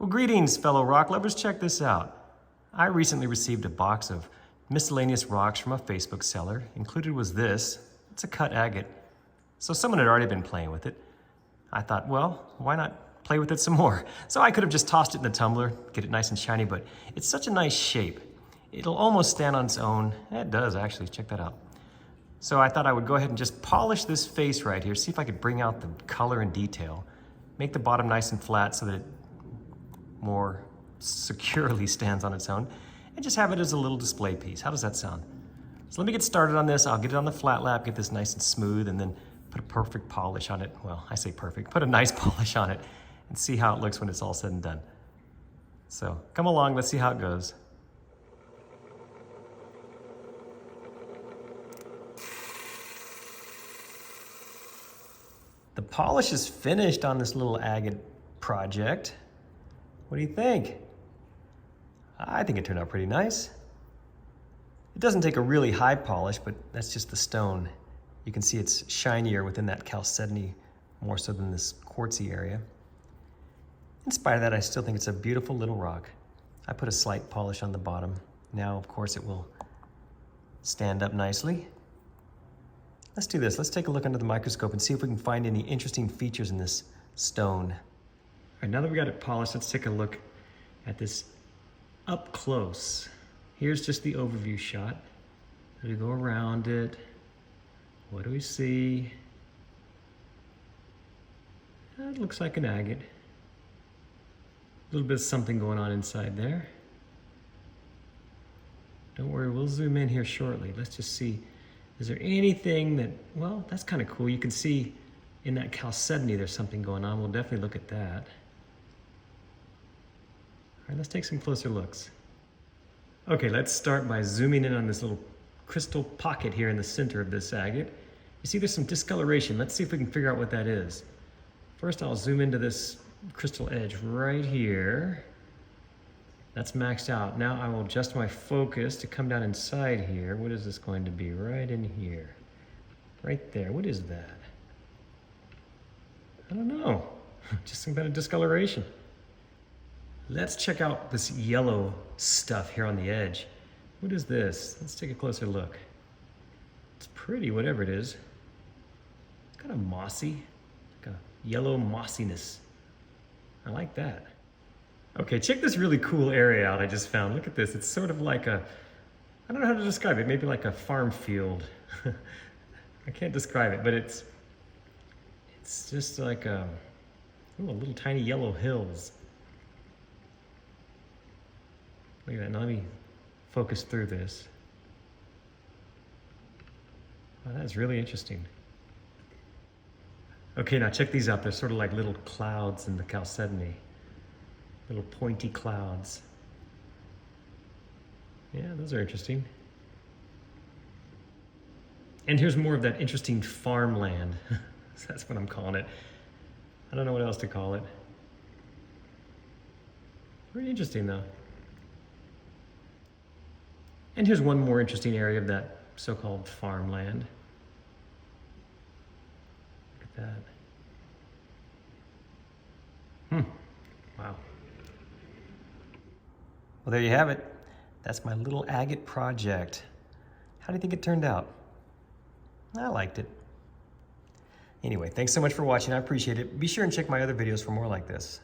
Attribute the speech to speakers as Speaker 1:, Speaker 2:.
Speaker 1: Well, greetings, fellow rock lovers. Check this out. I recently received a box of miscellaneous rocks from a Facebook seller. Included was this. It's a cut agate. So someone had already been playing with it. I thought, well, why not play with it some more? So I could have just tossed it in the tumbler, get it nice and shiny, but it's such a nice shape. It'll almost stand on its own. It does, actually. Check that out. So I thought I would go ahead and just polish this face right here, see if I could bring out the color and detail, make the bottom nice and flat so that it more securely stands on its own, and just have it as a little display piece. How does that sound? So let me get started on this. I'll get it on the flat lap, get this nice and smooth, and then put a perfect polish on it. Well, I say perfect, put a nice polish on it and see how it looks when it's all said and done. So come along, let's see how it goes. The polish is finished on this little agate project. What do you think? I think it turned out pretty nice. It doesn't take a really high polish, but that's just the stone. You can see it's shinier within that chalcedony more so than this quartzy area. In spite of that, I still think it's a beautiful little rock. I put a slight polish on the bottom. Now, of course, it will stand up nicely. Let's do this. Let's take a look under the microscope and see if we can find any interesting features in this stone. All right, now that we got it polished, let's take a look at this up close. Here's just the overview shot. As we go around it, what do we see? It looks like an agate. A little bit of something going on inside there. Don't worry, we'll zoom in here shortly. Let's just see, is there anything that, well, that's kind of cool. You can see in that chalcedony there's something going on. We'll definitely look at that. All right, let's take some closer looks. Okay, let's start by zooming in on this little crystal pocket here in the center of this agate. You see there's some discoloration. Let's see if we can figure out what that is. First, I'll zoom into this crystal edge right here. That's maxed out. Now I will adjust my focus to come down inside here. What is this going to be? Right in here. Right there. What is that? I don't know. Just some kind of discoloration. Let's check out this yellow stuff here on the edge. What is this? Let's take a closer look. It's pretty, whatever it is. Kind of mossy, like a yellow mossiness. I like that. Okay, check this really cool area out I just found. Look at this. It's sort of like a, I don't know how to describe it, maybe like a farm field. I can't describe it, but it's just like a little tiny yellow hills. Look at that. Now let me focus through this. Wow, that's really interesting. Okay, now check these out. They're sort of like little clouds in the chalcedony. Little pointy clouds. Yeah, those are interesting. And here's more of that interesting farmland. That's what I'm calling it. I don't know what else to call it. Very interesting though. And here's one more interesting area of that so-called farmland. Look at that. Wow. Well, there you have it. That's my little agate project. How do you think it turned out? I liked it. Anyway, thanks so much for watching. I appreciate it. Be sure and check my other videos for more like this.